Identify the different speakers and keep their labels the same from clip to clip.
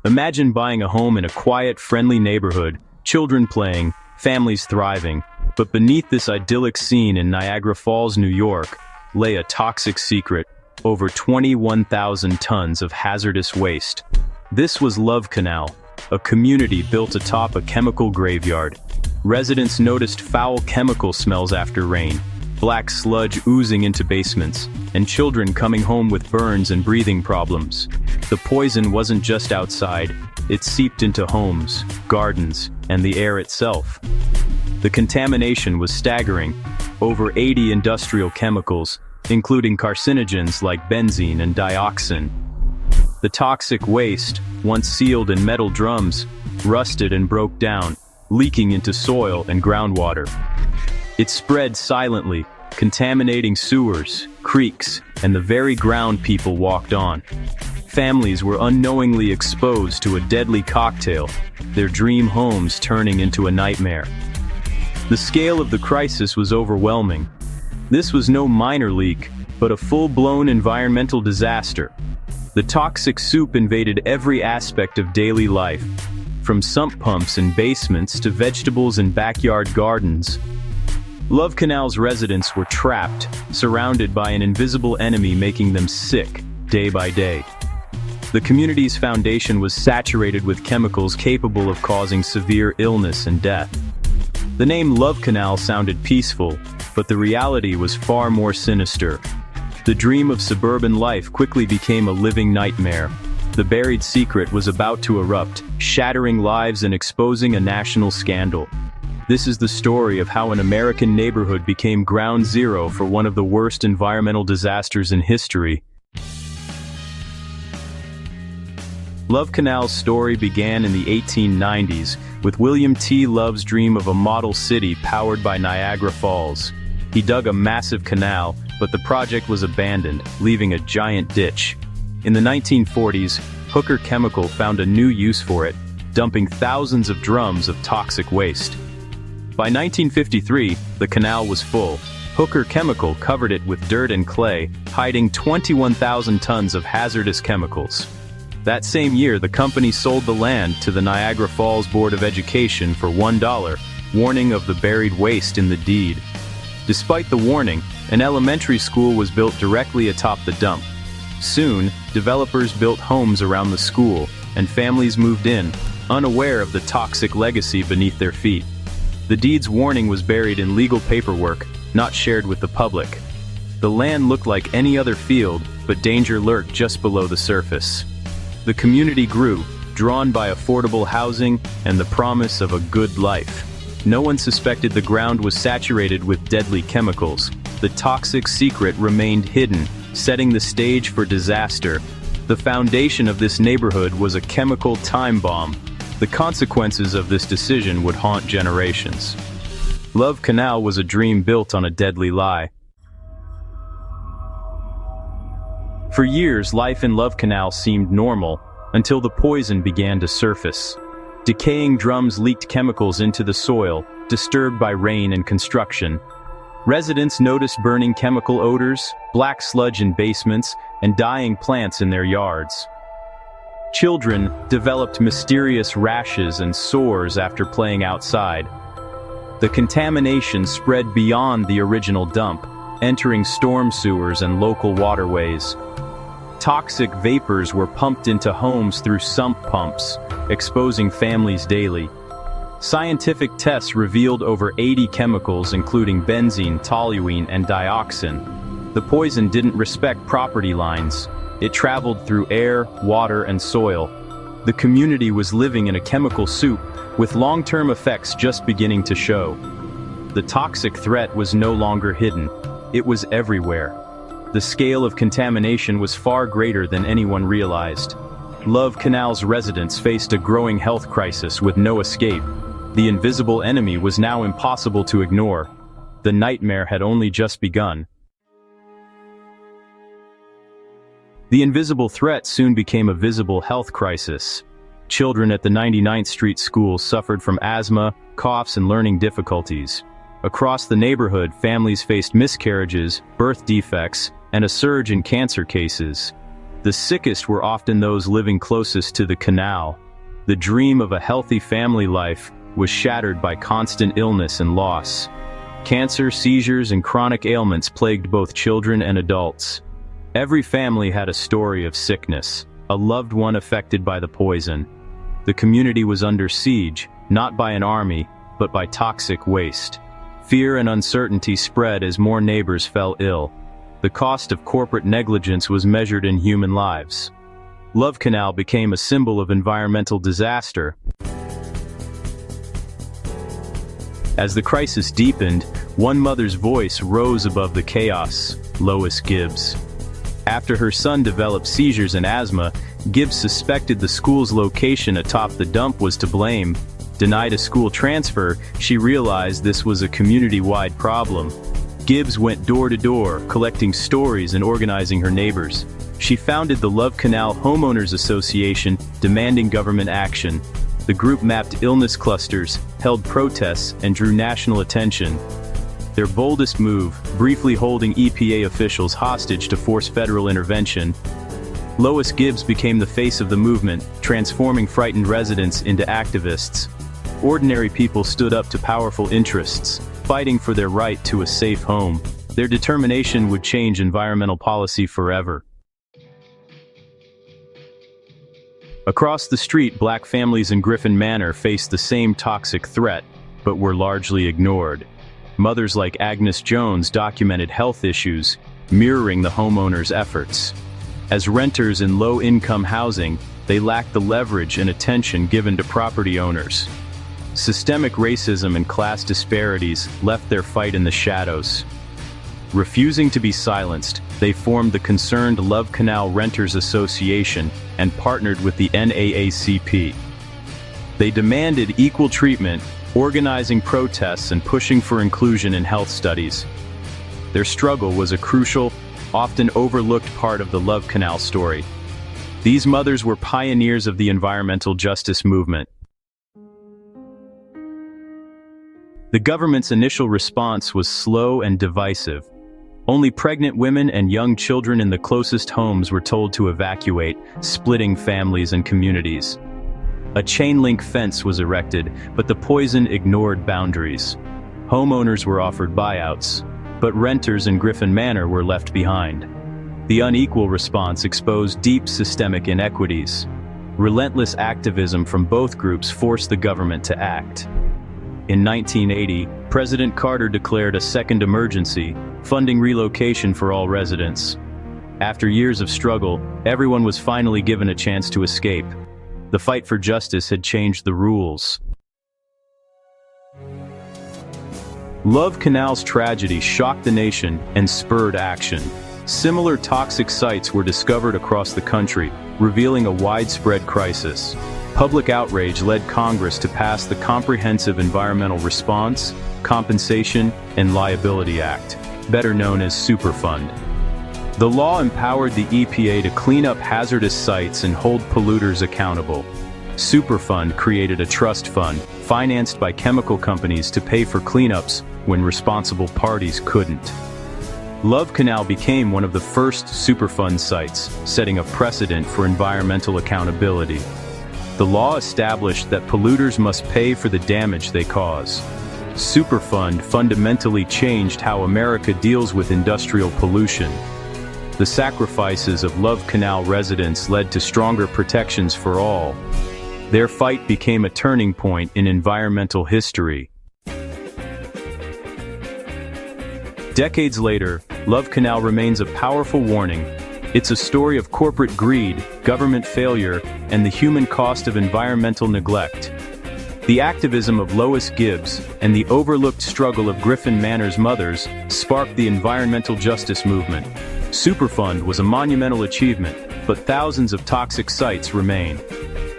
Speaker 1: Imagine buying a home in a quiet, friendly neighborhood, children playing, families thriving. But beneath this idyllic scene in Niagara Falls, New York, lay a toxic secret: over 21,000 tons of hazardous waste. This was Love Canal, a community built atop a chemical graveyard. Residents noticed foul chemical smells after rain, black sludge oozing into basements, and children coming home with burns and breathing problems. The poison wasn't just outside, it seeped into homes, gardens, and the air itself. The contamination was staggering: over 80 industrial chemicals, including carcinogens like benzene and dioxin. The toxic waste, once sealed in metal drums, rusted and broke down, leaking into soil and groundwater. It spread silently, contaminating sewers, creeks, and the very ground people walked on. Families were unknowingly exposed to a deadly cocktail, their dream homes turning into a nightmare. The scale of the crisis was overwhelming. This was no minor leak, but a full-blown environmental disaster. The toxic soup invaded every aspect of daily life, from sump pumps in basements to vegetables in backyard gardens. Love Canal's residents were trapped, surrounded by an invisible enemy making them sick, day by day. The community's foundation was saturated with chemicals capable of causing severe illness and death. The name Love Canal sounded peaceful, but the reality was far more sinister. The dream of suburban life quickly became a living nightmare. The buried secret was about to erupt, shattering lives and exposing a national scandal. This is the story of how an American neighborhood became ground zero for one of the worst environmental disasters in history. Love Canal's story began in the 1890s, with William T. Love's dream of a model city powered by Niagara Falls. He dug a massive canal, but the project was abandoned, leaving a giant ditch. In the 1940s, Hooker Chemical found a new use for it, dumping thousands of drums of toxic waste. By 1953, the canal was full. Hooker Chemical covered it with dirt and clay, hiding 21,000 tons of hazardous chemicals. That same year, the company sold the land to the Niagara Falls Board of Education for $1, warning of the buried waste in the deed. Despite the warning, an elementary school was built directly atop the dump. Soon, developers built homes around the school, and families moved in, unaware of the toxic legacy beneath their feet. The deed's warning was buried in legal paperwork, not shared with the public. The land looked like any other field, but danger lurked just below the surface. The community grew, drawn by affordable housing and the promise of a good life. No one suspected the ground was saturated with deadly chemicals. The toxic secret remained hidden, setting the stage for disaster. The foundation of this neighborhood was a chemical time bomb. The consequences of this decision would haunt generations. Love Canal was a dream built on a deadly lie. For years, life in Love Canal seemed normal, until the poison began to surface. Decaying drums leaked chemicals into the soil, disturbed by rain and construction. Residents noticed burning chemical odors, black sludge in basements, and dying plants in their yards. Children developed mysterious rashes and sores after playing outside. The contamination spread beyond the original dump, entering storm sewers and local waterways. Toxic vapors were pumped into homes through sump pumps, exposing families daily. Scientific tests revealed over 80 chemicals including benzene, toluene, and dioxin. The poison didn't respect property lines. It traveled through air, water, and soil. The community was living in a chemical soup, with long-term effects just beginning to show. The toxic threat was no longer hidden. It was everywhere. The scale of contamination was far greater than anyone realized. Love Canal's residents faced a growing health crisis with no escape. The invisible enemy was now impossible to ignore. The nightmare had only just begun. The invisible threat soon became a visible health crisis. Children at the 99th Street School suffered from asthma, coughs, and learning difficulties. Across the neighborhood, families faced miscarriages, birth defects, and a surge in cancer cases. The sickest were often those living closest to the canal. The dream of a healthy family life was shattered by constant illness and loss. Cancer, seizures, and chronic ailments plagued both children and adults. Every family had a story of sickness, a loved one affected by the poison. The community was under siege, not by an army, but by toxic waste. Fear and uncertainty spread as more neighbors fell ill. The cost of corporate negligence was measured in human lives. Love Canal became a symbol of environmental disaster. As the crisis deepened, one mother's voice rose above the chaos: Lois Gibbs. After her son developed seizures and asthma, Gibbs suspected the school's location atop the dump was to blame. Denied a school transfer, she realized this was a community-wide problem. Gibbs went door to door, collecting stories and organizing her neighbors. She founded the Love Canal Homeowners Association, demanding government action. The group mapped illness clusters, held protests, and drew national attention. Their boldest move, briefly holding EPA officials hostage to force federal intervention. Lois Gibbs became the face of the movement, transforming frightened residents into activists. Ordinary people stood up to powerful interests, fighting for their right to a safe home. Their determination would change environmental policy forever. Across the street, black families in Griffin Manor faced the same toxic threat, but were largely ignored. Mothers like Agnes Jones documented health issues, mirroring the homeowners' efforts. As renters in low-income housing, they lacked the leverage and attention given to property owners. Systemic racism and class disparities left their fight in the shadows. Refusing to be silenced, they formed the Concerned Love Canal Renters Association and partnered with the NAACP. They demanded equal treatment, organizing protests and pushing for inclusion in health studies. Their struggle was a crucial, often overlooked part of the Love Canal story. These mothers were pioneers of the environmental justice movement. The government's initial response was slow and divisive. Only pregnant women and young children in the closest homes were told to evacuate, splitting families and communities. A chain-link fence was erected, but the poison ignored boundaries. Homeowners were offered buyouts, but renters in Griffin Manor were left behind. The unequal response exposed deep systemic inequities. Relentless activism from both groups forced the government to act. In 1980, President Carter declared a second emergency, funding relocation for all residents. After years of struggle, everyone was finally given a chance to escape. The fight for justice had changed the rules. Love Canal's tragedy shocked the nation and spurred action. Similar toxic sites were discovered across the country, revealing a widespread crisis. Public outrage led Congress to pass the Comprehensive Environmental Response, Compensation, and Liability Act, better known as Superfund. The law empowered the EPA to clean up hazardous sites and hold polluters accountable. Superfund created a trust fund, financed by chemical companies to pay for cleanups when responsible parties couldn't. Love Canal became one of the first Superfund sites, setting a precedent for environmental accountability. The law established that polluters must pay for the damage they cause. Superfund fundamentally changed how America deals with industrial pollution. The sacrifices of Love Canal residents led to stronger protections for all. Their fight became a turning point in environmental history. Decades later, Love Canal remains a powerful warning. It's a story of corporate greed, government failure, and the human cost of environmental neglect. The activism of Lois Gibbs and the overlooked struggle of Griffin Manor's mothers sparked the environmental justice movement. Superfund was a monumental achievement, but thousands of toxic sites remain.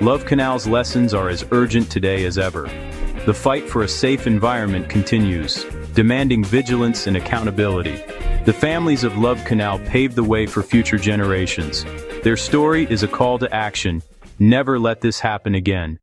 Speaker 1: Love Canal's lessons are as urgent today as ever. The fight for a safe environment continues, demanding vigilance and accountability. The families of Love Canal paved the way for future generations. Their story is a call to action. Never let this happen again.